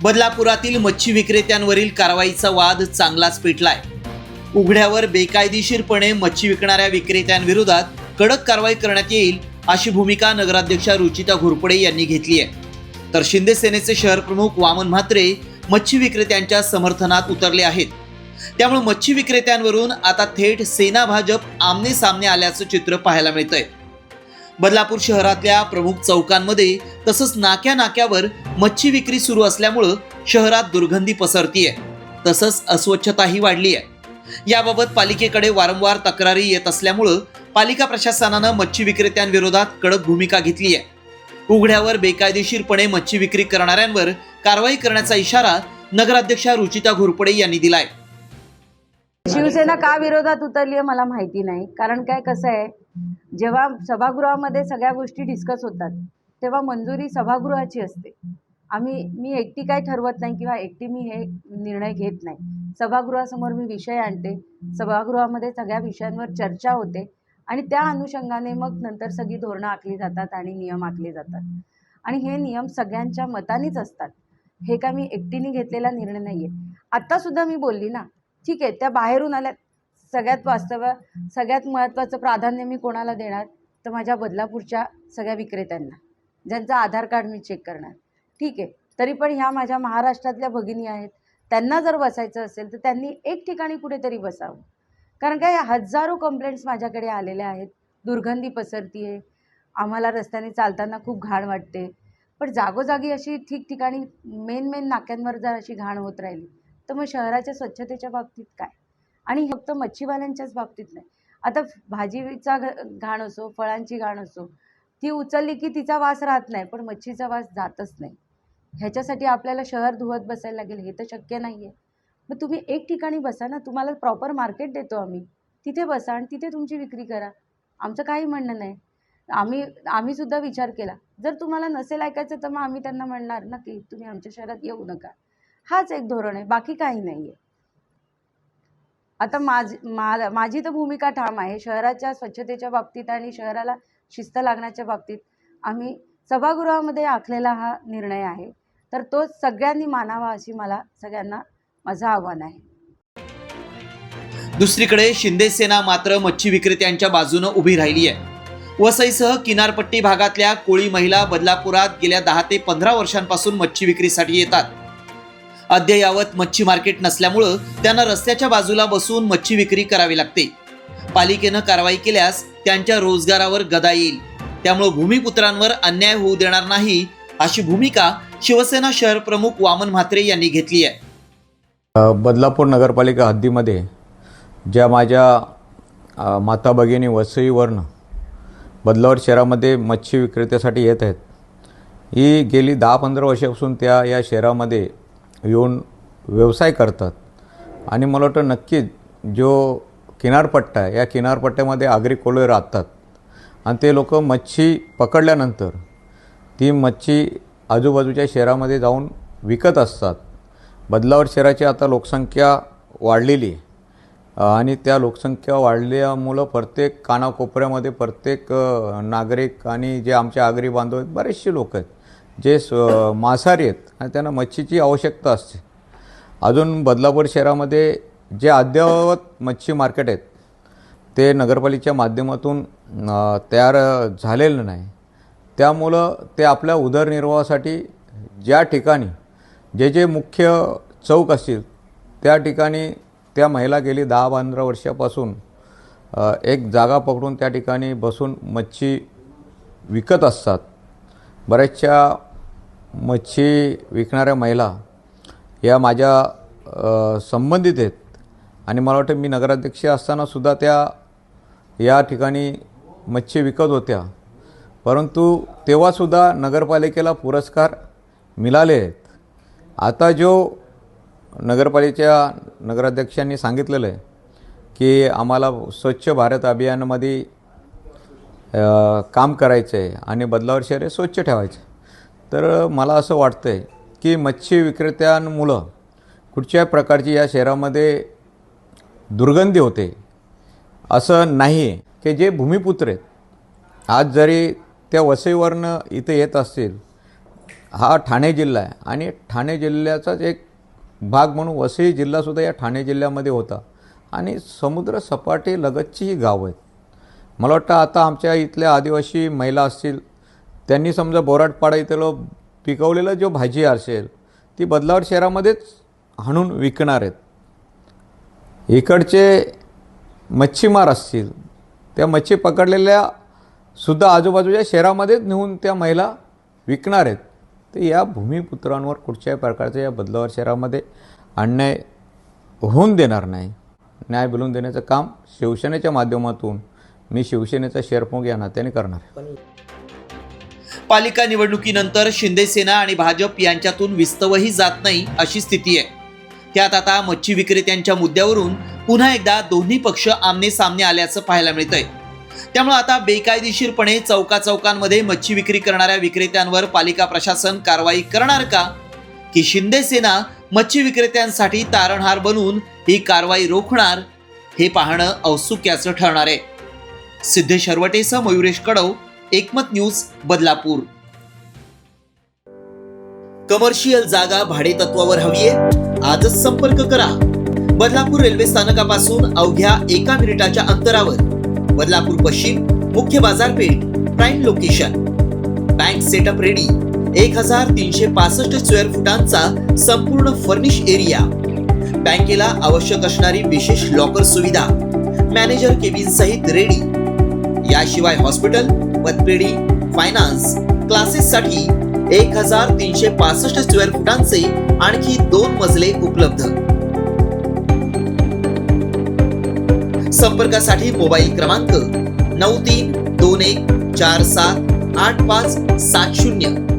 बदलापुरातील मच्छी विक्रेत्यांवरील कारवाईचा वाद चांगलाच पेटलाय। उघड्यावर बेकायदेशीरपणे मच्छी विकणाऱ्या विक्रेत्यांविरोधात कडक कारवाई करण्यात येईल अशी भूमिका नगराध्यक्षा रुचिता घोरपडे यांनी घेतली आहे। तर शिंदे सेनेचे शहर प्रमुख वामन म्हात्रे मच्छी विक्रेत्यांच्या समर्थनात उतरले आहेत। त्यामुळे मच्छी विक्रेत्यांवरून आता थेट सेना भाजप आमने सामने आल्याचं चित्र पाहायला मिळतंय। बदलापूर शहरातल्या प्रमुख चौकांमध्ये तसंच नाक्यावर मच्छी विक्री सुरू असल्यामुळे शहरात दुर्गंधी पसरतीये, तसंच अस्वच्छताही वाढली आहे। याबाबत पालिकेकडे वारंवार तक्रारी येत असल्यामुळे पालिका प्रशासनानं मच्छी विक्रेत्यांविरोधात कडक भूमिका घेतली आहे। उघड्यावर बेकायदेशीरपणे मच्छी विक्री करणाऱ्यांवर कारवाई करण्याचा इशारा नगराध्यक्षा रुचिता घोरपडे यांनी दिलाय। शिवसेना का विरोधात उतरली आहे मला माहिती नाही, कारण काय कसं आहे, जेव्हा सभागृहामध्ये सगळ्या गोष्टी डिस्कस होतात तेव्हा मंजुरी सभागृहाची असते। मी एकटी काय ठरवत नाही किंवा एकटी मी हे निर्णय घेत नाही। सभागृहासमोर मी विषय आणते, सभागृहामध्ये सगळ्या विषयांवर चर्चा होते आणि त्या अनुषंगाने मग नंतर सगळी धोरणं आखली जातात आणि नियम आखले जातात आणि हे नियम सगळ्यांच्या मतानेच असतात। हे काय मी एकटीने घेतलेला निर्णय नाही आहे। आत्ता सुद्धा मी बोलली ना, ठीक आहे, त्या बाहेरून आल्या, सगळ्यात महत्त्वाचं प्राधान्य मी कोणाला देणार तर माझ्या बदलापूरच्या सगळ्या विक्रेत्यांना, ज्यांचं आधार कार्ड मी चेक करणार। ठीक आहे, तरी पण ह्या माझ्या महाराष्ट्रातल्या भगिनी आहेत, त्यांना जर बसायचं असेल तर त्यांनी एक ठिकाणी कुठेतरी बसावं। कारण काय हजारो कंप्लेंट्स माझ्याकडे आलेल्या आहेत, दुर्गंधी पसरती आहे, आम्हाला रस्त्याने चालताना खूप घाण वाटते। पण जागोजागी अशी ठिकठिकाणी मेन नाक्यांवर जर अशी घाण होत राहिली तर मग शहराच्या स्वच्छतेच्या बाबतीत काय? आणि फक्त मच्छीवाल्यांच्याच बाबतीत नाही, आता भाजीचा घाण असो, फळांची घाण असो, ती उचलली की तिचा वास राहत नाही, पण मच्छीचा वास जातच नाही। ह्याच्यासाठी आपल्याला शहर धुवत बसायला लागेल, हे तर शक्य नाही आहे। मग तुम्ही एक ठिकाणी बसा ना, तुम्हाला प्रॉपर मार्केट देतो आम्ही, तिथे बसा आणि तिथे तुमची विक्री करा, आमचं काही म्हणणं नाही। आम्ही सुद्धा विचार केला, जर तुम्हाला नसेल ऐकायचं तर मग आम्ही त्यांना म्हणणार ना की तुम्ही आमच्या शहरात येऊ नका। हाच एक धोरण आहे, बाकी काही नाही आहे। आता माझी तर भूमिका ठाम आहे, शहराच्या स्वच्छतेच्या बाबतीत आणि शहराला शिस्त लागण्याच्या बाबतीत आम्ही सभागृहामध्ये आखलेला हा निर्णय आहे, तर तो सगळ्यांनी मानावा अशी मला सगळ्यांना माझं आव्हान आहे। दुसरीकडे शिंदे सेना मात्र मच्छी विक्रेत्यांच्या बाजूने उभी राहिली आहे। वसईसह किनारपट्टी भागातल्या कोळी महिला बदलापुरात गेल्या 10 ते 15 वर्षांपासून मच्छी विक्रीसाठी येतात। अद्ययावत मच्छी मार्केट नसल्यामुळे त्यांना रस्त्याच्या बाजूला बसून मच्छी विक्री करावी लागते। पालिकेनं कारवाई केल्यास त्यांच्या रोजगारावर गदा येईल, त्यामुळे भूमिपुत्रांवर अन्याय होऊ देणार नाही अशी भूमिका शिवसेना शहर प्रमुख वामन म्हात्रे यांनी घेतली आहे। बदलापूर नगरपालिका हद्दीमध्ये ज्या माझ्या माता भगिनी वसईवरनं बदलापूर शहरामध्ये मच्छी विक्रेत्यासाठी येत आहेत, ही गेली 10-15 वर्षापासून त्या या शहरामध्ये येऊन व्यवसाय करतात। आणि मला वाटतं नक्कीच जो किनारपट्टा आहे, या किनारपट्ट्यामध्ये आगरी कोळी राहतात आणि ते लोक मच्छी पकडल्यानंतर ती मच्छी आजूबाजूच्या शहरामध्ये जाऊन विकत असतात। बदलापूर शहराची आता लोकसंख्या वाढलेली आहे आणि त्या लोकसंख्या वाढल्यामुळं प्रत्येक कानाकोपऱ्यामध्ये प्रत्येक नागरिक आणि जे आमचे आगरी बांधव आहेत, बरेचसे लोक आहेत जे मांसाहारी आहेत आणि त्यांना मच्छीची आवश्यकता असते। अजून बदलापूर शहरामध्ये जे अद्ययावत मच्छी मार्केट आहेत ते नगरपालिकेच्या माध्यमातून तयार झालेलं नाही, त्यामुळं ते आपल्या उदरनिर्वाहासाठी ज्या ठिकाणी जे मुख्य चौक असतील त्या ठिकाणी त्या महिला गेली 10-15 वर्षापासून एक जागा पकडून त्या ठिकाणी बसून मच्छी विकत असतात। बऱ्याचशा मच्छी विकणाऱ्या महिला या माझ्या संबंधित आहेत आणि मला वाटतं मी नगराध्यक्ष असतानासुद्धा त्या या ठिकाणी मच्छी विकत होत्या, परंतु तेव्हासुद्धा नगरपालिकेला पुरस्कार मिळाले आहेत। आता जो नगरपालिकेच्या नगराध्यक्षांनी सांगितलेलं आहे की आम्हाला स्वच्छ भारत अभियानामध्ये काम करायचं आहे आणि बदलापूर शहर स्वच्छ ठेवायचं आहे, तर मला असं वाटतं आहे की मच्छी विक्रेत्यांमुळं कुठच्याही प्रकारची या शहरामध्ये दुर्गंधी होते असं नाही आहे। की जे भूमिपुत्र आहेत, आज जरी त्या वसईवरनं इथे येत असतील हा ठाणे जिल्हा आहे आणि ठाणे जिल्ह्याचाच एक भाग म्हणून वसई जिल्हासुद्धा या ठाणे जिल्ह्यामध्ये होता आणि समुद्र सपाटी लगतची ही गावं आहेत. मला वाटतं आता आमच्या इथल्या आदिवासी महिला असतील त्यांनी समजा बोराटपाडा इथलं पिकवलेलं जो भाजी असेल ती बदलापूर शहरामध्येच हाणून विकणार आहेत. इकडचे मच्छीमार असतील त्या मच्छी पकडलेल्या सुद्धा आजूबाजूच्या शहरामध्येच नेऊन त्या महिला विकणार आहेत. तर या भूमिपुत्रांवर कुठच्याही प्रकारचं या बदलापूर शहरामध्ये अन्याय होऊन देणार नाही. न्याय मिळवून देण्याचं काम शिवसेनेच्या माध्यमातून मी शिवसेनेचा शहरप्रमुख या नात्याने करणार. पालिका निवडणुकीनंतर शिंदे सेना आणि भाजप यांच्यातून विस्तवही जात नाही अशी स्थिती आहे. त्यात आता मच्छी विक्रेत्यांच्या मुद्द्यावरून पुन्हा एकदा दोन्ही पक्ष आमने सामने आल्याचं पाहायला मिळतंय. त्यामुळे आता बेकायदेशीरपणे चौकाचौकांमध्ये मच्छी विक्री करणाऱ्या विक्रेत्यांवर पालिका प्रशासन कारवाई करणार का, की शिंदे सेना मच्छी विक्रेत्यांसाठी तारणहार बनून ही कारवाई रोखणार, हे पाहणं औत्सुक्याचं ठरणार आहे. सिद्धेश हरवटेसह मयुरेश कडव, एकमत न्यूज, बदलापूर. कमर्शियल जागा भाडेतत्वावर हवीये? आजच संपर्क करा. बदलापूर रेल्वे स्थानकापासून अवघ्या 1 मिनिटाच्या अंतरावर. बदलापूर पश्चिम, मुख्य बाजारपेठ, prime location. Bank setup ready. 1365 square फुटांचा संपूर्ण फर्निश एरिया. बँकेला आवश्यक असणारी विशेष लॉकर सुविधा, मॅनेजर केबिन सहित रेडी. याशिवाय हॉस्पिटल, पतपेढी, फायनान्स, क्लासेससाठी 1365 स्क्वेअर फुटांचे आणखी 2 मजले उपलब्ध. संपर्कासाठी मोबाईल क्रमांक 9321478570.